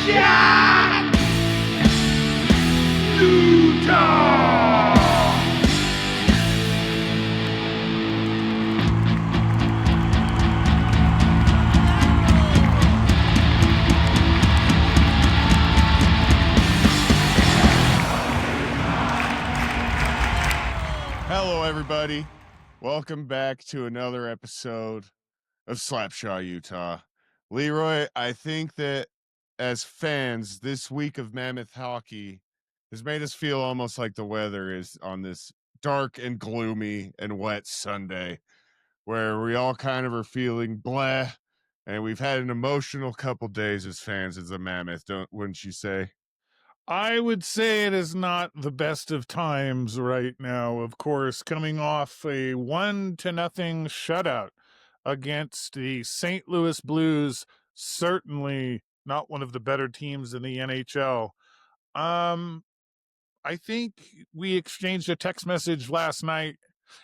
Slapshot Utah! Hello, everybody. Welcome back to another episode of Slapshot Utah. Leroy, I think that as fans, this week of Mammoth hockey has made us feel almost like the weather is on this dark and gloomy and wet Sunday, where we all kind of are feeling blah, and we've had an emotional couple days as fans of the Mammoth, wouldn't you say? I would say it is not the best of times right now. Of course, coming off a 1-0 shutout against the St. Louis Blues, certainly not one of the better teams in the NHL. I think we exchanged a text message last night,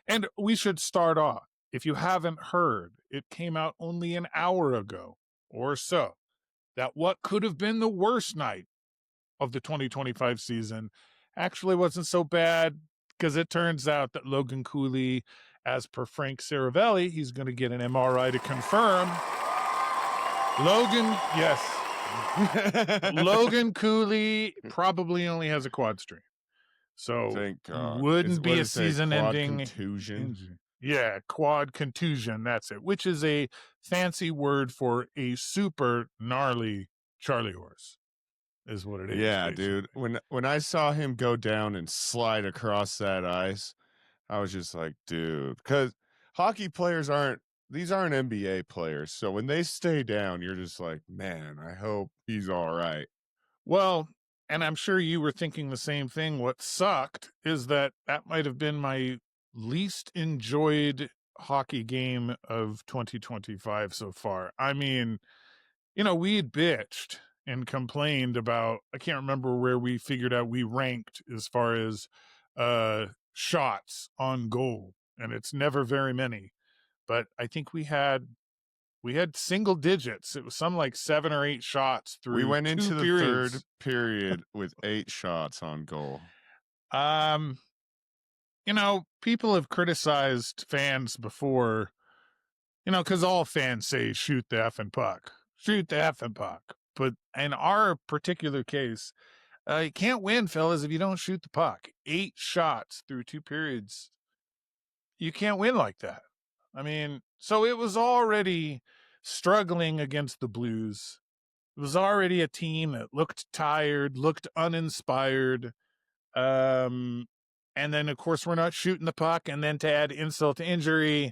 and we should start off. If you haven't heard, it came out only an hour ago or so that what could have been the worst night of the 2025 season actually wasn't so bad, because it turns out that Logan Cooley, as per Frank Saravelli, he's going to get an MRI to confirm. Logan Cooley probably only has a quad strain. So Thank God. Wouldn't be a season-ending contusion. Yeah, quad contusion, that's it, which is a fancy word for a super gnarly Charlie horse. Is what it is. Yeah, basically. dude. When I saw him go down and slide across that ice, I was just like, dude, because hockey players aren't NBA players. So when they stay down, you're just like, man, I hope he's all right. Well, and I'm sure you were thinking the same thing. What sucked is that might have been my least enjoyed hockey game of 2025 so far. I mean, we had bitched and complained about, I can't remember where we figured out we ranked as far as shots on goal, and it's never very many. But I think we had single digits. It was some like 7 or 8 shots through. We went into the periods. third period with 8 shots on goal. People have criticized fans before, because all fans say shoot the effing puck. Shoot the effing puck. But in our particular case, you can't win, fellas, if you don't shoot the puck. 8 shots through 2 periods. You can't win like that. I mean, so it was already struggling against the Blues. It was already a team that looked tired, looked uninspired. And then, of course, we're not shooting the puck. And then to add insult to injury,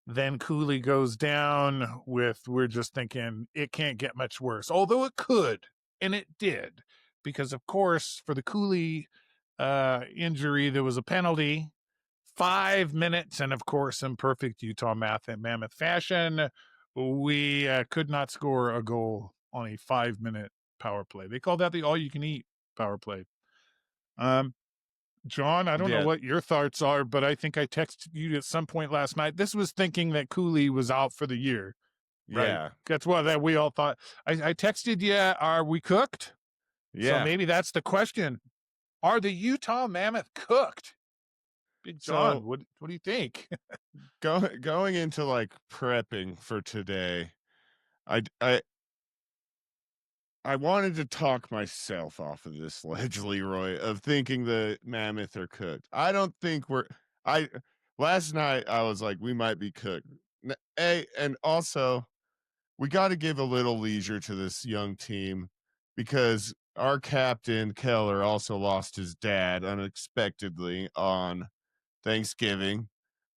then Cooley goes down we're just thinking it can't get much worse. Although it could, and it did. Because, of course, for the Cooley injury, there was a penalty. 5 minutes, and of course, in perfect Utah Mammoth fashion, we could not score a goal on a 5-minute power play. They call that the all-you-can-eat power play. John, I don't know what your thoughts are, but I think I texted you at some point last night. This was thinking that Cooley was out for the year. Right? Yeah. That's what that we all thought. I texted you, are we cooked? Yeah. So maybe that's the question. Are the Utah Mammoth cooked? Big John, what do you think? Going into like prepping for today, I wanted to talk myself off of this ledge, Leroy, of thinking the Mammoth are cooked. I don't think last night I was like, we might be cooked. And also we got to give a little leisure to this young team, because our captain Keller also lost his dad unexpectedly on Thanksgiving,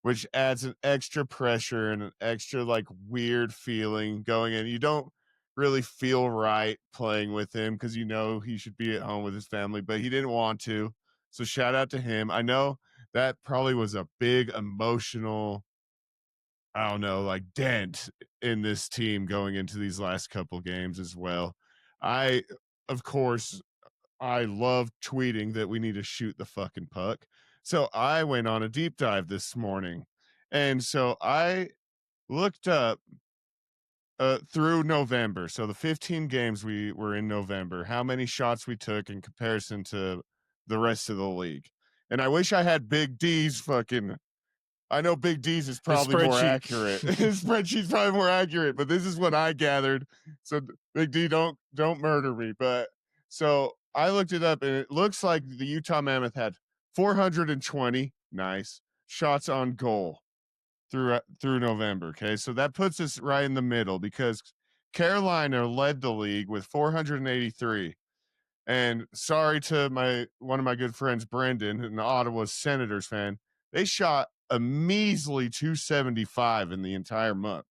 which adds an extra pressure and an extra like weird feeling going in. You don't really feel right playing with him because he should be at home with his family, but he didn't want to. So shout out to him. I know that probably was a big emotional, I don't know, like dent in this team going into these last couple games as well. Of course, I love tweeting that we need to shoot the fucking puck. So I went on a deep dive this morning. And so I looked up through November. So the 15 games we were in November, how many shots we took in comparison to the rest of the league. And I wish I had Big D's fucking. I know Big D's is probably more accurate. His spreadsheet's probably more accurate, but this is what I gathered. So Big D, don't murder me. But so I looked it up, and it looks like the Utah Mammoth had 420 nice shots on goal through November. Okay, so that puts us right in the middle because Carolina led the league with 483. And sorry to one of my good friends, Brendan, an Ottawa Senators fan, they shot a measly 275 in the entire month.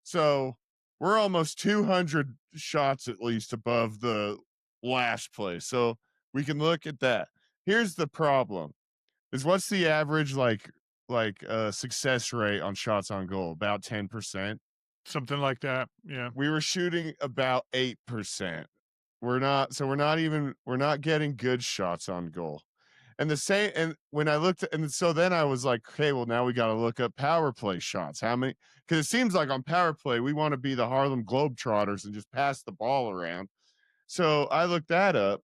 So we're almost 200 shots at least above the last place. So we can look at that. Here's the problem: is what's the average success rate on shots on goal? About 10%. Something like that. Yeah. We were shooting about 8%. We're not getting good shots on goal. And when I looked and so then I was like, okay, well, now we got to look up power play shots. How many? Because it seems like on power play, we want to be the Harlem Globetrotters and just pass the ball around. So I looked that up.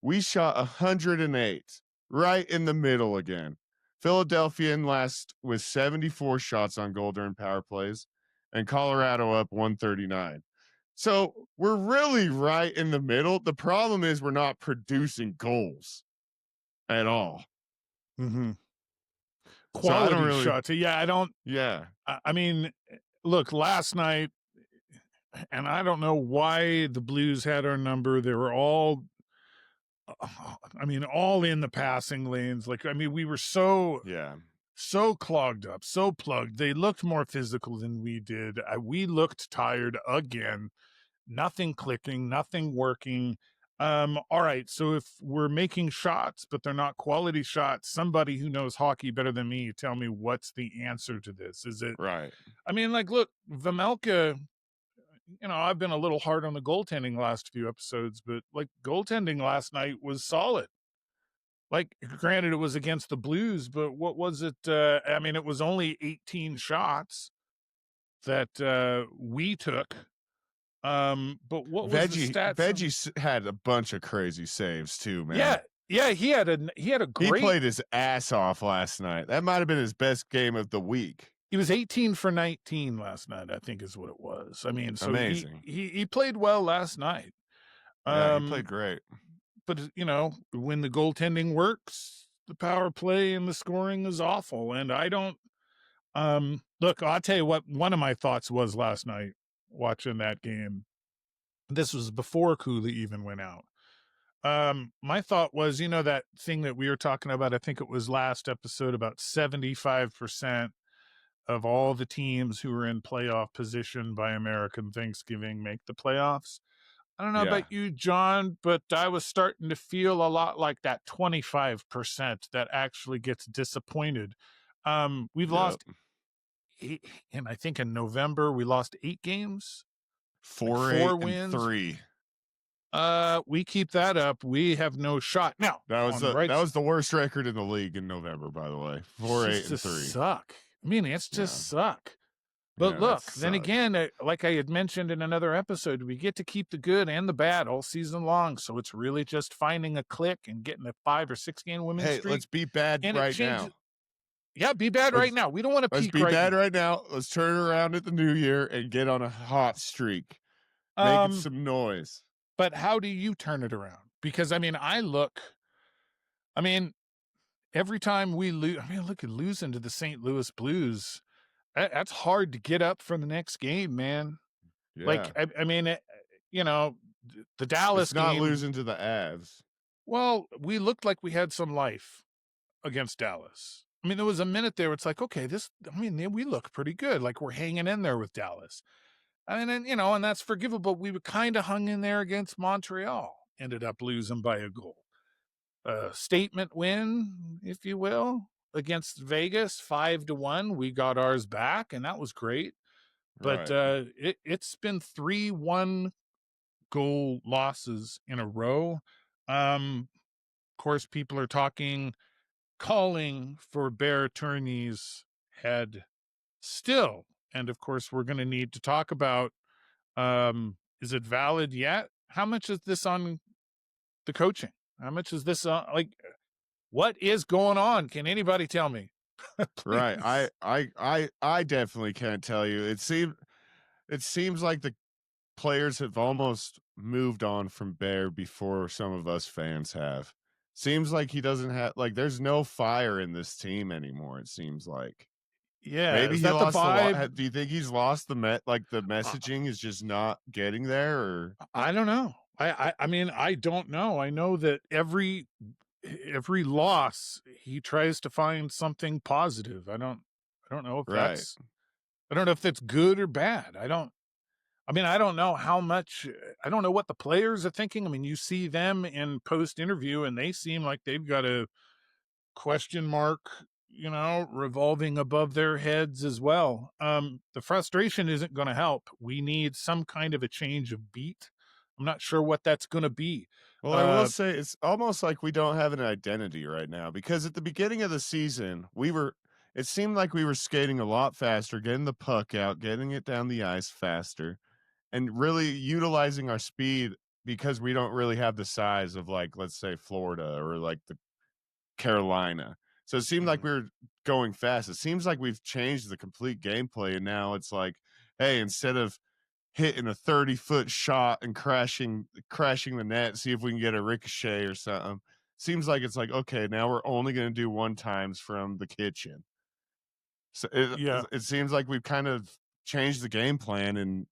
We shot 108, right in the middle again. Philadelphia in last with 74 shots on goal during power plays, and Colorado up 139. So we're really right in the middle. The problem is we're not producing goals at all. Mm-hmm. Quality shots. Yeah, I don't. Yeah. I mean, look, last night, and I don't know why the Blues had our number. They were all in the passing lanes. We were so clogged up, so plugged. They looked more physical than we did. We looked tired again. Nothing clicking, nothing working. All right, so if we're making shots, but they're not quality shots, somebody who knows hockey better than me, tell me what's the answer to this. Is it right? Look, Vejmelka, I've been a little hard on the goaltending last few episodes, but goaltending last night was solid. Granted, it was against the Blues, but what was it? It was only 18 shots that we took. But what was the stats? Veggie had a bunch of crazy saves too, man. Yeah, he had a great. He played his ass off last night. That might have been his best game of the week. He was 18 for 19 last night, I think is what it was. So amazing. He played well last night. Yeah, he played great. But when the goaltending works, the power play and the scoring is awful. And I don't. Look, I'll tell you what. One of my thoughts was last night watching that game. This was before Cooley even went out. My thought was, that thing that we were talking about, I think it was last episode, about 75% of all the teams who were in playoff position by American Thanksgiving make the playoffs. I don't know about you, John, but I was starting to feel a lot like that 25% that actually gets disappointed. We've lost 8, and I think in November we lost 8 games. 4 wins, 3. We keep that up. We have no shot. Now that was the worst record in the league in November, by the way. 4-8 and 3. Suck. It's just suck. But look, then again, like I had mentioned in another episode, we get to keep the good and the bad all season long. So it's really just finding a click and getting a 5 or 6 game winning streak. Hey, let's be bad right now. Yeah, be bad right now. We don't want to peak right now. Let's be bad right now. Let's turn around at the new year and get on a hot streak. Making some noise. But how do you turn it around? Because, every time we lose, look at losing to the St. Louis Blues. That's hard to get up for the next game, man. Yeah. The Dallas it's not game, losing to the Avs. Well, we looked like we had some life against Dallas. There was a minute there. It's like, okay, we look pretty good. Like we're hanging in there with Dallas. And that's forgivable. We were kind of hung in there against Montreal. Ended up losing by a goal. Statement win, if you will, against Vegas, 5-1. We got ours back, and that was great. But it's been 3 1-goal losses in a row. Of course, people are calling for Bear Turney's head still. And of course, we're going to need to talk about Is it valid yet? How much is this on the coaching? How much is this on, like, what is going on? Can anybody tell me? Right. Please. I definitely can't tell you. It seems like the players have almost moved on from Bear before some of us fans have. Seems like he doesn't have like there's no fire in this team anymore, it seems like. Yeah, Maybe is he that the lost a vibe? lot. Do you think he's lost the I, messaging is just not getting there or I don't know. I mean, I don't know. I know that every loss he tries to find something positive. I don't know if right. that's good or bad. I don't know how much. I don't know what the players are thinking. I mean, you see them in post interview and they seem like they've got a question mark, revolving above their heads as well. The frustration isn't going to help. We need some kind of a change of beat. I'm not sure what that's going to be. Well, I will Uh, say it's almost like we don't have an identity right now because at the beginning of the season, it seemed like we were skating a lot faster, getting the puck out, getting it down the ice faster, and really utilizing our speed because we don't really have the size of like, let's say Florida or like the Carolina. So it seemed like mhm. we were going fast. It seems like we've changed the complete gameplay. And now it's like, hey, instead of hitting a 30-foot shot and crashing the net, see if we can get a ricochet or something. Seems like it's like, okay, now we're only going to do one times from the kitchen. So Yeah. it seems like we've kind of changed the game plan and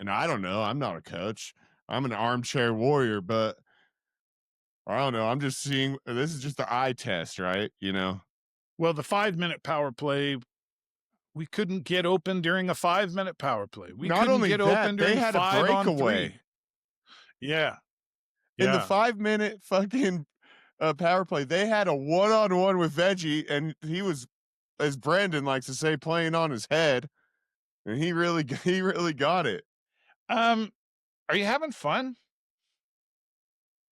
I don't know, I'm not a coach. I'm an armchair warrior, but I don't know. I'm just seeing this is just the eye test, right? Well, the 5 minute power play, we couldn't get open during a 5 minute power play. We Not couldn't only get open that, they during had a 5-on-3. breakaway Yeah. in the Yeah. 5-minute fucking power play. They had a one-on-one with Veggie, and he was, as Brandon likes to say, playing on his head, and he really got it. Um, are you having fun?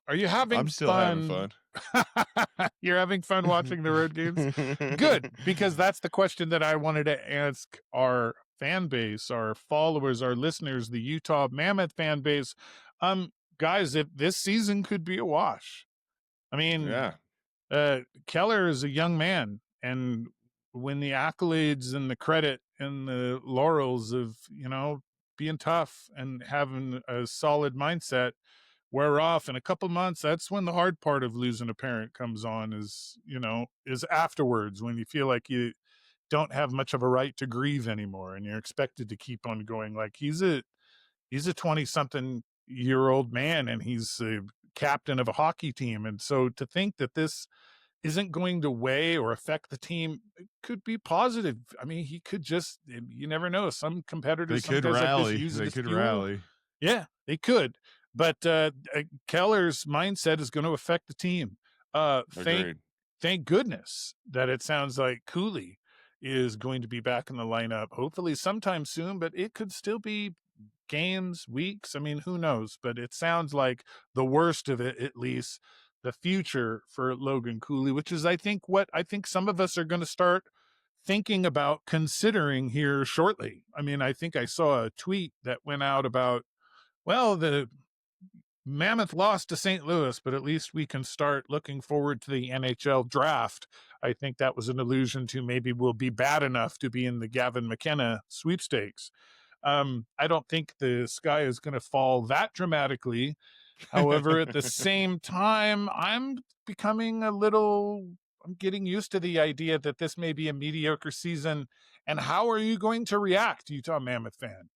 Are you having I'm still having fun? fun. You're having fun watching the road games? Good, because that's the question that I wanted to ask our fan base, our followers, our listeners, the Utah Mammoth fan base. Guys, if this season could be a wash. I mean, Yeah, Keller is a young man, and when the accolades and the credit and the laurels of, being tough and having a solid mindset wear off in a couple months, that's when the hard part of losing a parent comes on, is afterwards, when you feel like you don't have much of a right to grieve anymore and you're expected to keep on going. Like, he's a 20 something year old man and he's a captain of a hockey team. And so to think that this isn't going to weigh or affect the team, it could be positive. I mean, he could just, you never know. Some they competitors, some could guys like this rally. use it They as could fuel. rally. Yeah, they could. But Keller's mindset is going to affect the team. Uh, thank, Agreed. thank goodness that it sounds like Cooley is going to be back in the lineup, hopefully sometime soon, but it could still be games, weeks. I mean, who knows? But it sounds like the worst of it, at least, the future for Logan Cooley, which is, I think, what I think some of us are going to start thinking about considering here shortly. I mean, I think I saw a tweet that went out about, well, the Mammoth lost to St. Louis, but at least we can start looking forward to the NHL draft. I think that was an allusion to maybe we'll be bad enough to be in the Gavin McKenna sweepstakes. I don't think the sky is going to fall that dramatically. However, at the same time, I'm getting used to the idea that this may be a mediocre season. And how are you going to react, Utah Mammoth fan?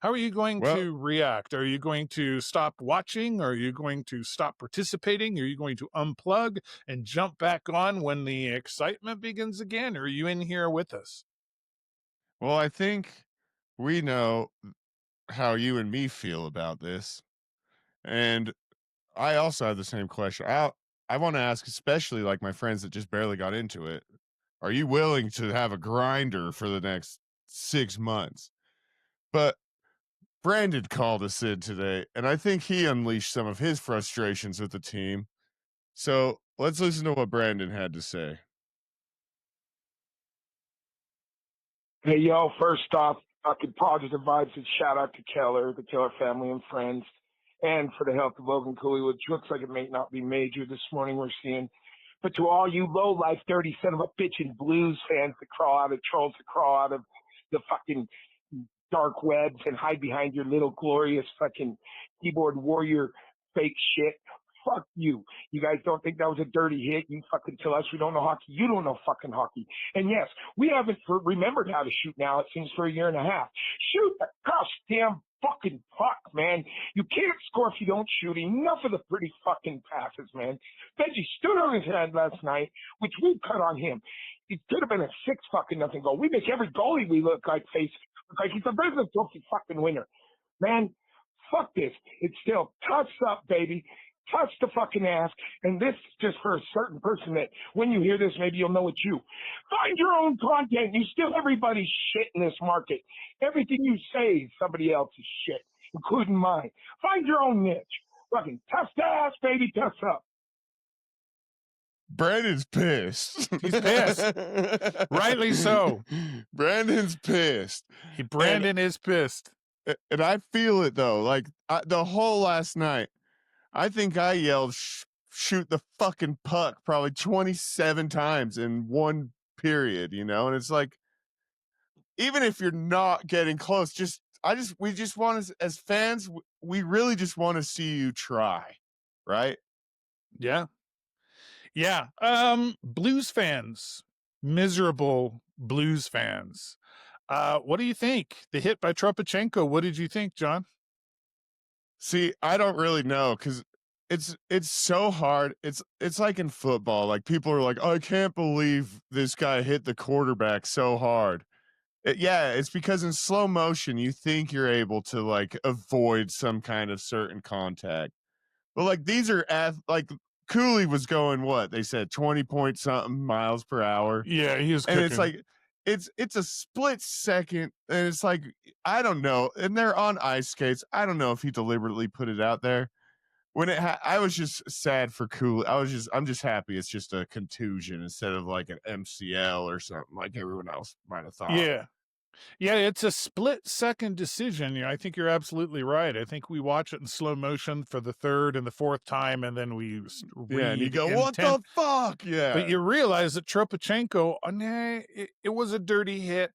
How are you going Well, to react? Are you going to stop watching? Are you going to stop participating? Are you going to unplug and jump back on when the excitement begins again? Or are you in here with us? I think we know how you and me feel about this, and I also have the same question. I want to ask, especially like my friends that just barely got into it. Are you willing to have a grinder for the next 6 months? But Brandon called us in today, and I think he unleashed some of his frustrations with the team. So let's listen to what Brandon had to say. Hey, y'all, first off, fucking positive vibes and shout out to Keller, the Keller family and friends, and for the health of Logan Cooley, which looks like it may not be major this morning we're seeing. But to all you low-life, dirty son of a bitch and blues fans that crawl out of trolls that crawl out of the fucking dark webs and hide behind your little glorious fucking keyboard warrior fake shit, fuck you. You guys don't think that was a dirty hit? You fucking tell us we don't know hockey. You don't know fucking hockey. And yes, we haven't remembered how to shoot now, it seems, for a year and a half. Shoot the gosh damn fucking puck, man. You can't score if you don't shoot. Enough of the pretty fucking passes, man. Veggie stood on his head last night, which we cut on him. It could have been a 6-0 goal. We make every goalie we look like look like he's a President's Trophy fucking winner. Man, fuck this. It's still touch up, baby. Touch the fucking ass. And this is just for a certain person that when you hear this, maybe you'll know it's you. Find your own content. You steal everybody's shit in this market. Everything you say is somebody else's shit, including mine. Find your own niche. Fucking touch the ass, baby. Touch up. Brandon's pissed. He's pissed. Rightly so. Brandon's pissed. Brandon is pissed. And I feel it, though. Like, the whole last night, I think I yelled, shoot the fucking puck probably 27 times in one period, you know? And it's like, even if you're not getting close, we just want to, as fans, we really just want to see you try, right? Yeah. Yeah. Blues fans, miserable Blues fans. What do you think? The hit by Tropichenko, what did you think, John? See, I don't really know because it's so hard. It's like in football. Like people are like, oh, I can't believe this guy hit the quarterback so hard. It's because in slow motion you think you're able to like avoid some kind of certain contact, but like these are like Cooley was going what they said 20 point something miles per hour. Yeah, he was, and cooking. It's like it's a split second, and it's like I don't know, and they're on ice skates. I don't know if he deliberately put it out there. When I was just sad for Cooley. I'm just happy it's just a contusion instead of like an MCL or something like everyone else might have thought. Yeah, it's a split-second decision. I think you're absolutely right. I think we watch it in slow motion for the third and the fourth time, and then we read. And you go, what the fuck? Yeah. But you realize that Tropichenko, it was a dirty hit.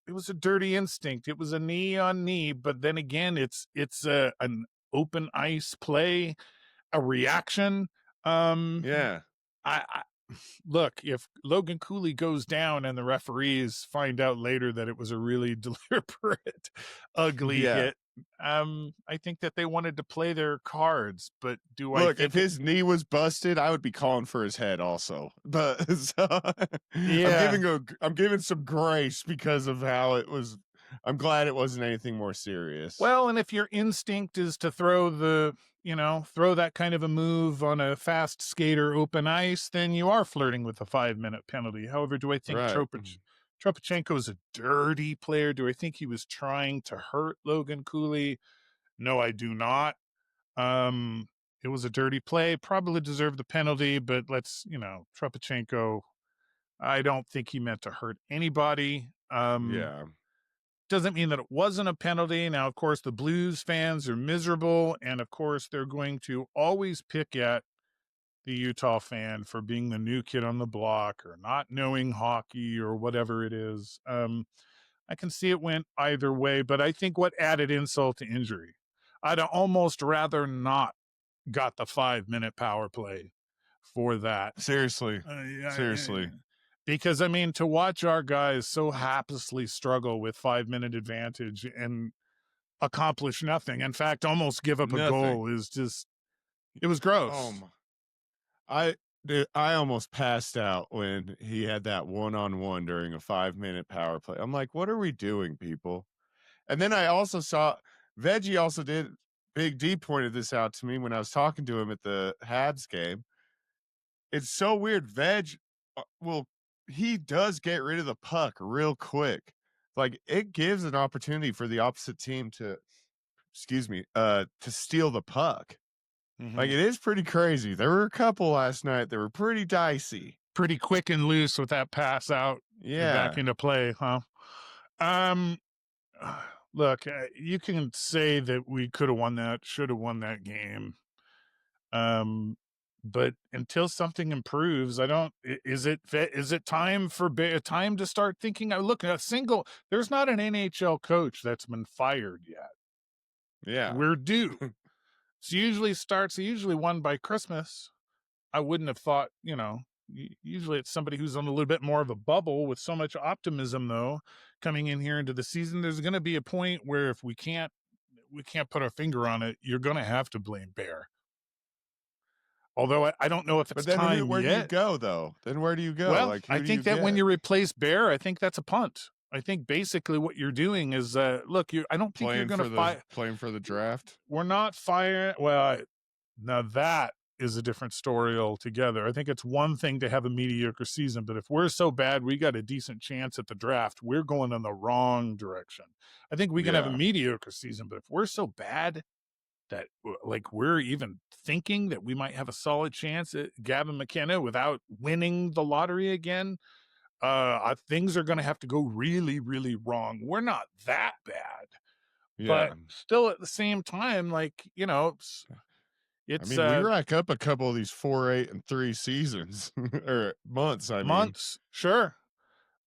It was a dirty instinct. It was a knee on knee. But then again, it's an open ice play, a reaction. Yeah. I look, if Logan Cooley goes down and the referees find out later that it was a really deliberate, ugly hit, I think that they wanted to play their cards. But if his knee was busted, I would be calling for his head also. But I'm giving some grace because of how it was. I'm glad it wasn't anything more serious. Well, and if your instinct is to throw that kind of a move on a fast skater open ice, then you are flirting with a 5-minute penalty. However, do I think Tropichenko is a dirty player? Do I think he was trying to hurt Logan Cooley? No, I do not. It was a dirty play, probably deserved the penalty, but Tropichenko, I don't think he meant to hurt anybody. Doesn't mean that it wasn't a penalty. Now, of course, the Blues fans are miserable, and of course, they're going to always pick at the Utah fan for being the new kid on the block or not knowing hockey or whatever it is. I can see it went either way, but I think what added insult to injury, I'd almost rather not got the 5-minute power play for that. Seriously. Because, to watch our guys so haplessly struggle with 5-minute advantage and accomplish nothing, in fact, almost give up a goal is just, it was gross. I almost passed out when he had that one-on-one during a 5-minute power play. I'm like, what are we doing, people? And then I also saw, Veggie also did, Big D pointed this out to me when I was talking to him at the Habs game. It's so weird. He does get rid of the puck real quick. Like it gives an opportunity for the opposite team to steal the puck. Mm-hmm. Like it is pretty crazy. There were a couple last night that were pretty dicey. Pretty quick and loose with that pass out. Yeah. Back into play, huh? look, you can say that we could have won that, should have won that game. But until something improves, I don't. Is it time for time to start thinking? Look, there's not an NHL coach that's been fired yet. Yeah, We're due. It usually won by Christmas. I wouldn't have thought, usually it's somebody who's on a little bit more of a bubble with so much optimism, though, coming in here into the season. There's going to be a point where if we can't put our finger on it, you're going to have to blame Bear. Although I don't know if it's but then time where yet. do you go though? Then where do you go? Well, Like, I think that when you replace Bear, I think that's a punt. I think basically what you're doing is, look, I don't think you're going to playing for the draft. We're not firing. Well, now that is a different story altogether. I think it's one thing to have a mediocre season, but if we're so bad, we got a decent chance at the draft, we're going in the wrong direction. I think we can have a mediocre season, but if we're so bad that like we're even thinking that we might have a solid chance at Gavin McKenna without winning the lottery again, things are going to have to go really, really wrong. We're not that bad, but still at the same time, like, it's, we rack up a couple of these 4-8-3 seasons or months. Months, sure.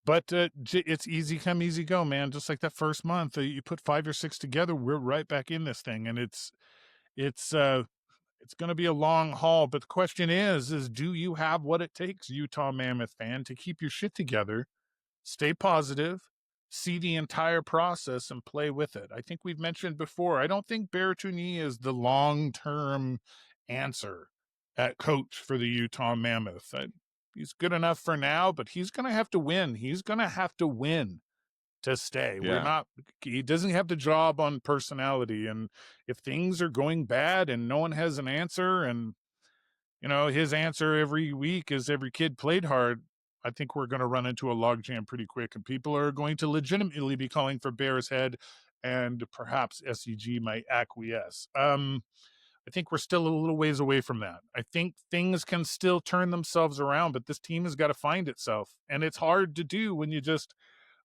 But it's easy come, easy go, man. Just like that first month, you put 5 or 6 together, we're right back in this thing, and it's going to be a long haul. But the question is do you have what it takes, Utah Mammoth fan, to keep your shit together, stay positive, see the entire process, and play with it? I think we've mentioned before, I don't think Bertuni is the long-term answer at coach for the Utah Mammoth. He's good enough for now, but he's going to have to win. He's going to have to win to stay. He doesn't have the job on personality. And if things are going bad and no one has an answer, and, his answer every week is every kid played hard, I think we're going to run into a logjam pretty quick, and people are going to legitimately be calling for Bear's head, and perhaps SEG might acquiesce. I think we're still a little ways away from that. I think things can still turn themselves around, but this team has got to find itself. And it's hard to do when you just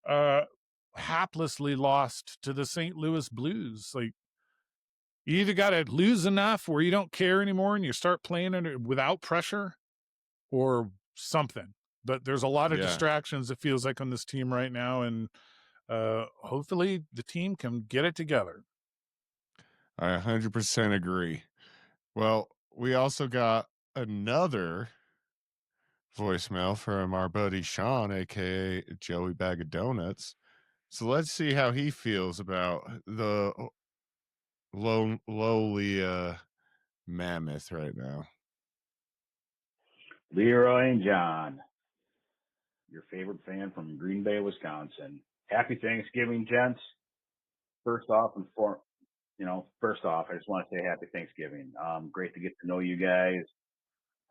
haplessly lost to the St. Louis Blues. Like, you either got to lose enough where you don't care anymore and you start playing without pressure, or something. But there's a lot of distractions, it feels like, on this team right now. And hopefully the team can get it together. I 100% agree. Well, we also got another voicemail from our buddy Sean, aka Joey Bag of Donuts. So let's see how he feels about the lowly Mammoth right now. Leroy and John, your favorite fan from Green Bay, Wisconsin. Happy Thanksgiving, gents. First off, I just want to say happy Thanksgiving. Great to get to know you guys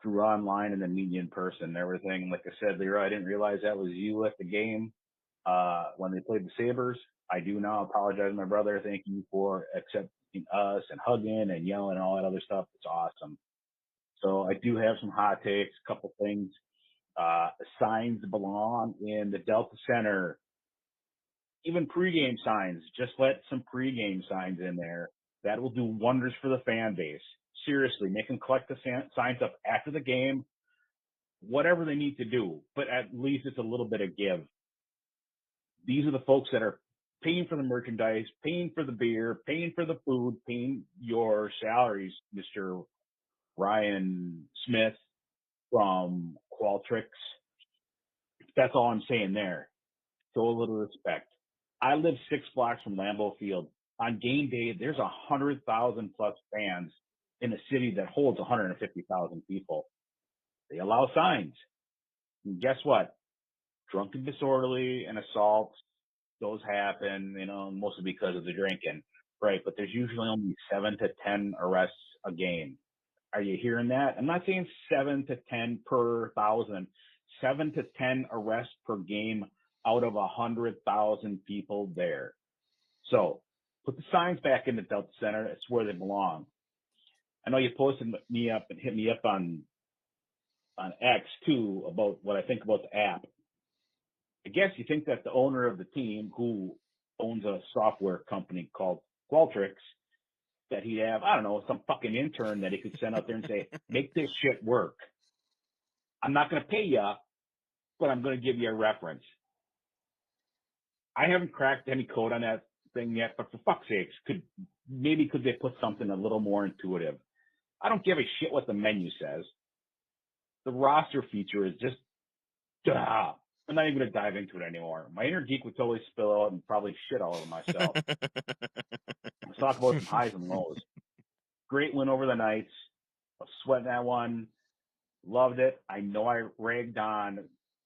through online and then meet you in person and everything. Like I said, Leroy, I didn't realize that was you at the game when they played the Sabres. I do now apologize, my brother. Thank you for accepting us and hugging and yelling and all that other stuff. It's awesome. So I do have some hot takes, a couple things. Signs belong in the Delta Center. Even pregame signs. Just let some pregame signs in there. That will do wonders for the fan base. Seriously, make them collect the signs up after the game. Whatever they need to do, but at least it's a little bit of give. These are the folks that are paying for the merchandise, paying for the beer, paying for the food, paying your salaries, Mr. Ryan Smith from Qualtrics. That's all I'm saying there. Show a little respect. I live 6 blocks from Lambeau Field. On game day, there's 100,000 plus fans in a city that holds 150,000 people. They allow signs. And guess what? Drunk and disorderly and assaults, those happen, mostly because of the drinking. Right, but there's usually only 7 to 10 arrests a game. Are you hearing that? I'm not saying 7 to 10 per 1,000. 7 to 10 arrests per game out of 100,000 people there. So put the signs back in the Delta Center. It's where they belong. I know you posted me up and hit me up on X too about what I think about the app. I guess you think that the owner of the team, who owns a software company called Qualtrics, that he'd have, I don't know, some fucking intern that he could send out there and say, make this shit work. I'm not going to pay you, but I'm going to give you a reference. I haven't cracked any code on that thing yet, but for fuck's sakes, could they put something a little more intuitive? I don't give a shit what the menu says. The roster feature is just, I'm not even going to dive into it anymore. My inner geek would totally spill out and probably shit all over myself. Let's talk about some highs and lows. Great win over the Knights. I was sweating that one. Loved it. I know I ragged on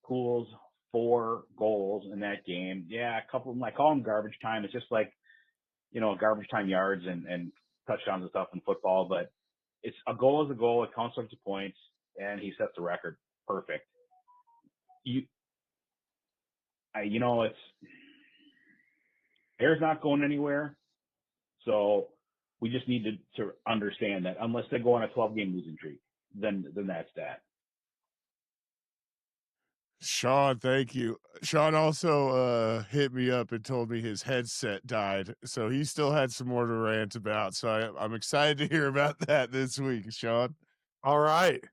Poole's 4 goals in that game. Yeah, a couple of them, I call them garbage time. It's just like, garbage time yards and touchdowns and stuff in football, but it's a goal is a goal. It counts up to points, and he sets the record. Perfect. It's Air's not going anywhere, so we just need to understand that unless they go on a 12-game losing streak, then that's that. Sean, thank you. Sean also hit me up and told me his headset died, so he still had some more to rant about. So I'm excited to hear about that this week, Sean. All right.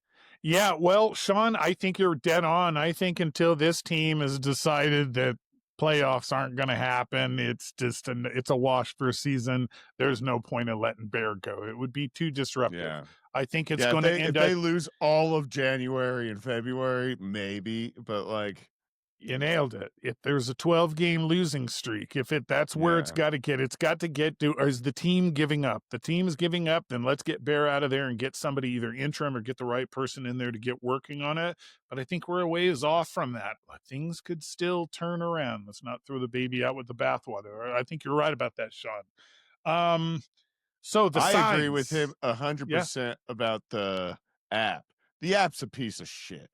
Yeah, well, Sean, I think you're dead on. I think until this team has decided that playoffs aren't going to happen, it's just it's a wash for a season. There's no point in letting Bear go. It would be too disruptive. Yeah. I think it's going to end up. If they up. lose all of January and February, maybe, but like. You nailed it. If there's a 12-game losing streak, that's where it's got to get to, or is the team giving up? The team is giving up, then let's get Bear out of there and get somebody either interim or get the right person in there to get working on it. But I think we're a ways off from that. Things could still turn around. Let's not throw the baby out with the bathwater. I think you're right about that, Sean. So I agree with him 100% about the app. The app's a piece of shit.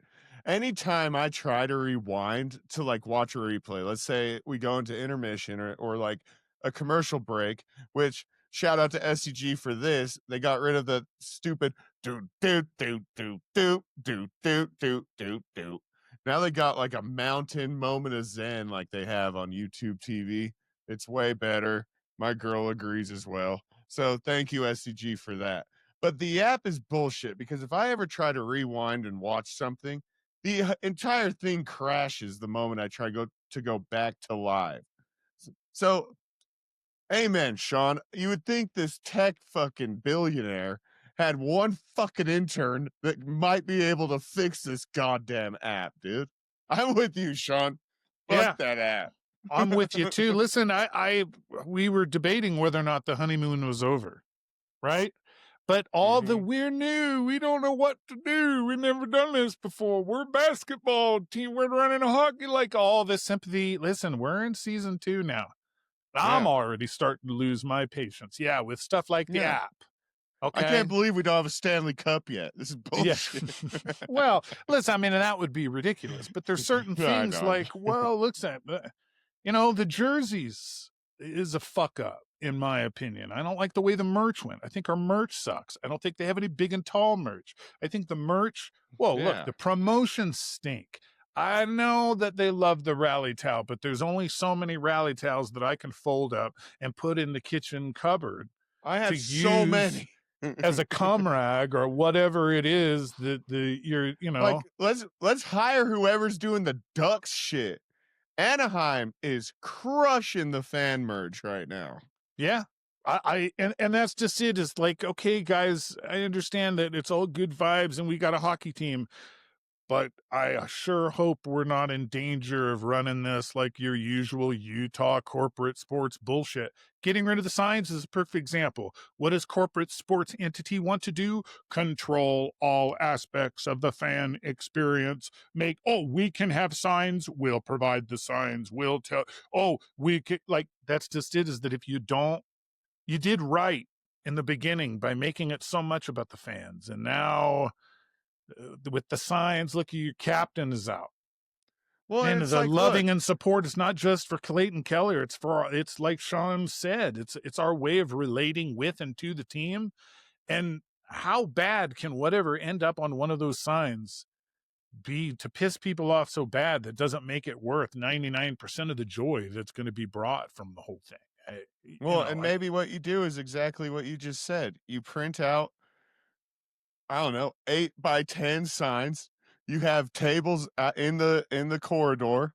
Anytime I try to rewind to like watch a replay, let's say we go into intermission or like a commercial break, which shout out to SCG for this. They got rid of the stupid do do do do do do do do do do. Now they got like a mountain moment of zen like they have on YouTube TV. It's way better. My girl agrees as well. So thank you, SCG, for that. But the app is bullshit because if I ever try to rewind and watch something, the entire thing crashes the moment I try to go back to live. So, amen, Sean. You would think this tech fucking billionaire had one fucking intern that might be able to fix this goddamn app, dude. I'm with you, Sean. Fuck that app. I'm with you too. Listen, we were debating whether or not the honeymoon was over, right? But we're new. We don't know what to do. We've never done this before. We're a basketball team. We're running a hockey, like all this sympathy. Listen, we're in season 2 now. I'm already starting to lose my patience. Yeah, with stuff like the app. Okay. I can't believe we don't have a Stanley Cup yet. This is bullshit. Yeah. Well, listen, I mean, that would be ridiculous. But there's certain things like, well, looks at, the jerseys is a fuck up, in my opinion. I don't like the way the merch went. I think our merch sucks. I don't think they have any big and tall merch. I think the merch, look, the promotions stink. I know that they love the rally towel, but there's only so many rally towels that I can fold up and put in the kitchen cupboard. I have so many. As a cum rag or whatever it is that like let's hire whoever's doing the Ducks shit. Anaheim is crushing the fan merch right now. Yeah. And that's just it. It's like, okay, guys, I understand that it's all good vibes and we got a hockey team, but I sure hope we're not in danger of running this like your usual Utah corporate sports bullshit. Getting rid of the signs is a perfect example. What does corporate sports entity want to do? Control all aspects of the fan experience. We can have signs. We'll provide the signs. We'll tell, we can, like, that's just it, is that if you did right in the beginning by making it so much about the fans. And now, with the signs, look, your captain is out. Well, and the loving and support is not just for Clayton Keller. It's like Sean said, it's our way of relating with and to the team. And how bad can whatever end up on one of those signs to piss people off so bad that doesn't make it worth 99% of the joy that's going to be brought from the whole thing. Well, and maybe what you do is exactly what you just said. You print out, I don't know, 8 by 10 signs. You have tables in the corridor,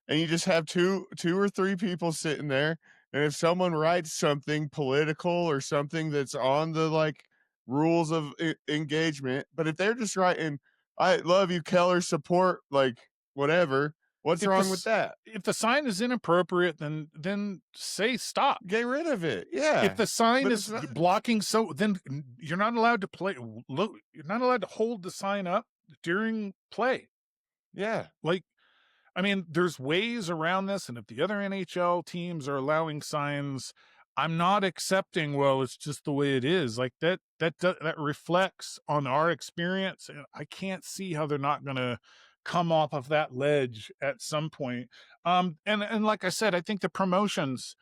and you just have two or three people sitting there. And if someone writes something political or something that's on the like rules of engagement, but if they're just writing, "I love you, Keller, support," like whatever, what's wrong with that? If the sign is inappropriate, then say stop. Get rid of it. Yeah. If the sign is blocking, then you're not allowed to play. Look, you're not allowed to hold the sign up during play. Yeah. Like, I mean, there's ways around this, and if the other NHL teams are allowing signs, I'm not accepting, well, it's just the way it is. Like that reflects on our experience. And I can't see how they're not going to come off of that ledge at some point. And like I said, I think the promotions,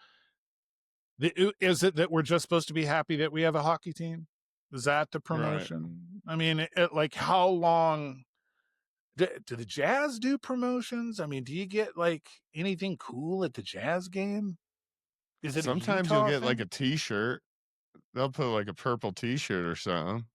is it that we're just supposed to be happy that we have a hockey team? Is that the promotion? Right. I mean, like how long do the Jazz do promotions? I mean, do you get like anything cool at the Jazz game? Is it sometimes you'll get like a t-shirt? They'll put like a purple t-shirt or something.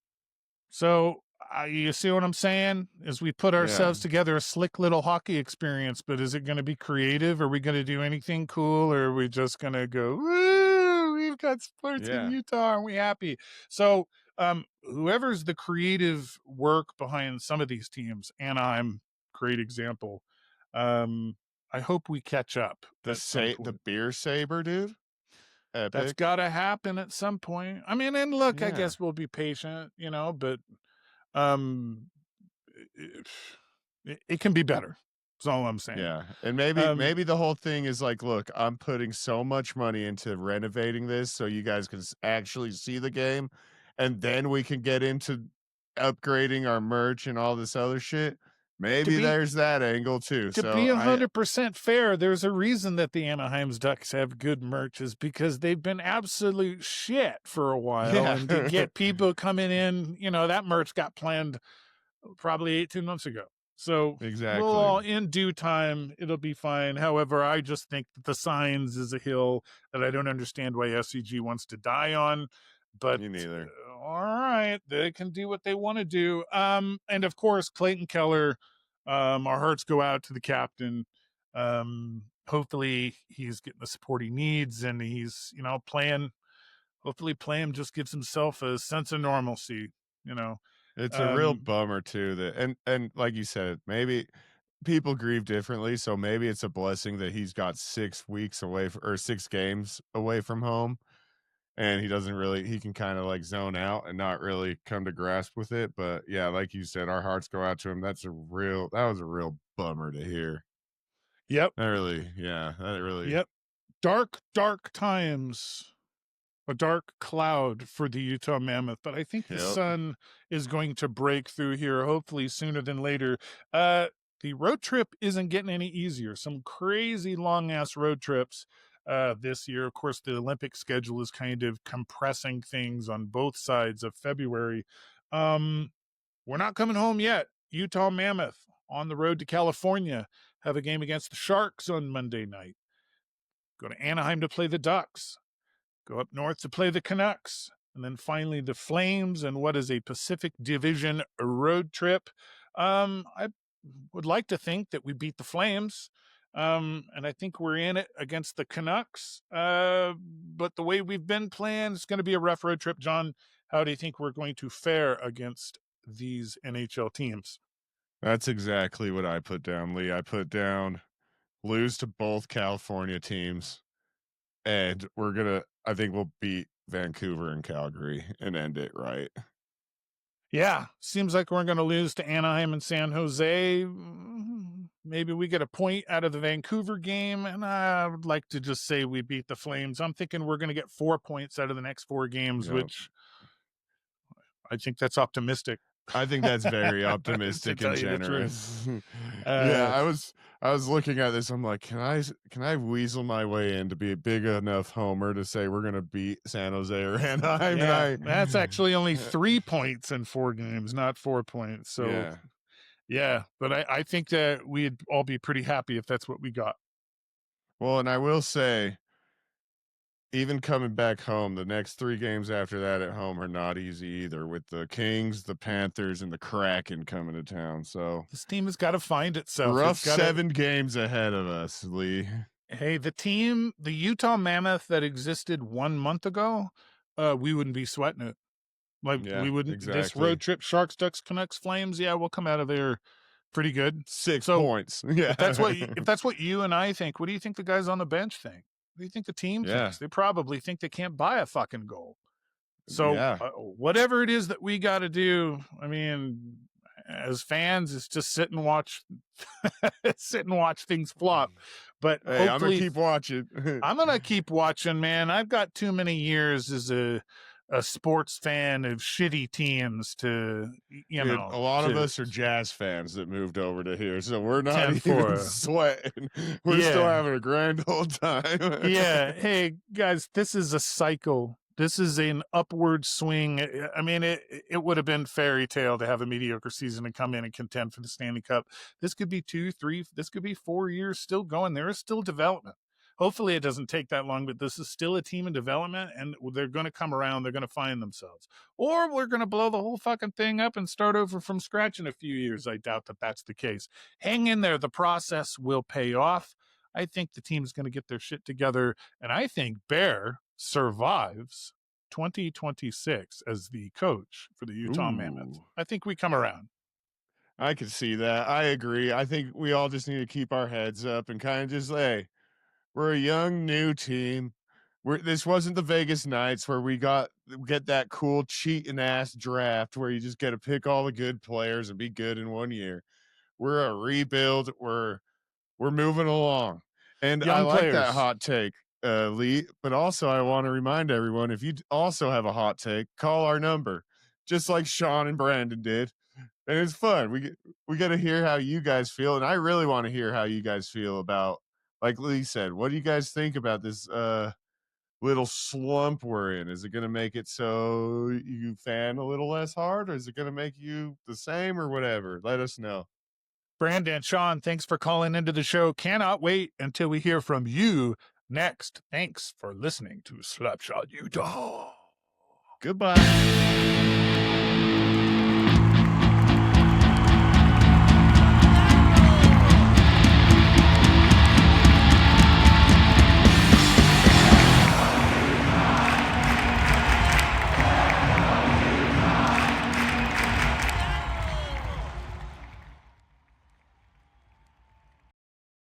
So you see what I'm saying? Is we put ourselves together a slick little hockey experience, but is it going to be creative? Are we going to do anything cool, or are we just going to go, woo, we've got sports in Utah, aren't we happy? So whoever's the creative work behind some of these teams, Anaheim, great example. I hope we catch up. The beer saber, dude. Epic. That's got to happen at some point. I mean, and look, I guess we'll be patient, but it can be better. That's all I'm saying. Yeah. And maybe the whole thing is like, look, I'm putting so much money into renovating this so you guys can actually see the game, and then we can get into upgrading our merch and all this other shit. Maybe there's that angle too. To be 100% fair, there's a reason that the Anaheim's Ducks have good merch, is because they've been absolute shit for a while. Yeah. And to get people coming in, that merch got planned probably 18 months ago. So exactly. We'll all, in due time, it'll be fine. However, I just think that the signs is a hill that I don't understand why SCG wants to die on. But me neither. All right, they can do what they want to do. And of course, Clayton Keller, our hearts go out to the captain. Hopefully he's getting the support he needs, and he's, playing. Hopefully playing just gives himself a sense of normalcy, It's a real bummer too that, and like you said, maybe people grieve differently. So maybe it's a blessing that he's got 6 weeks away or 6 games away from home. And he can kind of like zone out and not really come to grasp with it. But yeah, like you said, our hearts go out to him. That was a real bummer to hear. Yep. Yep. Dark times. A dark cloud for the Utah Mammoth, but I think the sun is going to break through here, hopefully sooner than later. The road trip isn't getting any easier. Some crazy long-ass road trips this year. Of course, the Olympic schedule is kind of compressing things on both sides of February. We're not coming home yet. Utah Mammoth on the road to California, have a game against the Sharks on Monday night. Go to Anaheim to play the Ducks. Go up north to play the Canucks, and then finally the Flames, and what is a Pacific Division road trip. I would like to think that we beat the Flames, and I think we're in it against the Canucks. But the way we've been playing, it's going to be a rough road trip. John, how do you think we're going to fare against these NHL teams? That's exactly what I put down, Lee. I put down lose to both California teams, and I think we'll beat Vancouver and Calgary and end it right. Yeah, seems like we're going to lose to Anaheim and San Jose. Maybe we get a point out of the Vancouver game, and I would like to just say we beat the Flames. I'm thinking we're going to get 4 points out of the next 4 games, which I think that's optimistic. I think that's very optimistic and generous. I was looking at this. I'm like, can I weasel my way in to be a big enough homer to say we're gonna beat San Jose or Anaheim? Yeah, that's actually only 3 points in 4 games, not 4 points. So Yeah, but I think that we'd all be pretty happy if that's what we got. Well, and I will say, even coming back home, the next 3 games after that at home are not easy either, with the Kings, the Panthers, and the Kraken coming to town. So This team has got to find itself. rough It's got to. 7 games ahead of us, Lee. Hey, the Utah Mammoth that existed 1 month ago, we wouldn't be sweating it. Like Yeah, we wouldn't. exactly. This road trip, Sharks, Ducks, Canucks, Flames. Yeah, we'll come out of there pretty good. 6 So, points. Yeah. if that's what you and I think, what do you think the guys on the bench think? What do you think the team Yeah. thinks? They probably think they can't buy a fucking goal. So Yeah. whatever it is that we got to do, I mean, as fans, is just sit and watch things flop. But Hey, I'm hopefully, gonna keep watching. I'm gonna keep watching, man. I've got too many years as a sports fan of shitty teams to, you Dude, know. a lot of us are Jazz fans that moved over to here, so we're not 10 even for- sweating. We're still Yeah. having a grand old time. Yeah. Hey, guys, this is a cycle. This is an upward swing. I mean, it would have been fairy tale to have a mediocre season and come in and contend for the Stanley Cup. This could be 2, 3, this could be 4 years still going. There is still development. Hopefully it doesn't take that long, but this is still a team in development, and they're going to come around. They're going to find themselves. Or we're going to blow the whole fucking thing up and start over from scratch in a few years. I doubt that that's the case. Hang in there. The process will pay off. I think the team's going to get their shit together, and I think Bear survives 2026 as the coach for the Utah Mammoth. Ooh. I think we come around. I can see that. I agree. I think we all just need to keep our heads up and kind of just, hey, we're a young, new team. This wasn't the Vegas Knights where we get that cool cheating ass draft where you just get to pick all the good players and be good in 1 year. We're a rebuild. We're moving along. And Young I like players. that hot take, Lee. But also, I want to remind everyone, if you also have a hot take, call our number, just like Sean and Brandon did. And it's fun. We get to hear how you guys feel, and I really want to hear how you guys feel about, like Lee said, what do you guys think about this little slump we're in? Is it going to make it so you fan a little less hard, or is it going to make you the same, or whatever? Let us know. Brandon, Sean, thanks for calling into the show. Cannot wait until we hear from you next. Thanks for listening to Slapshot Utah. Goodbye.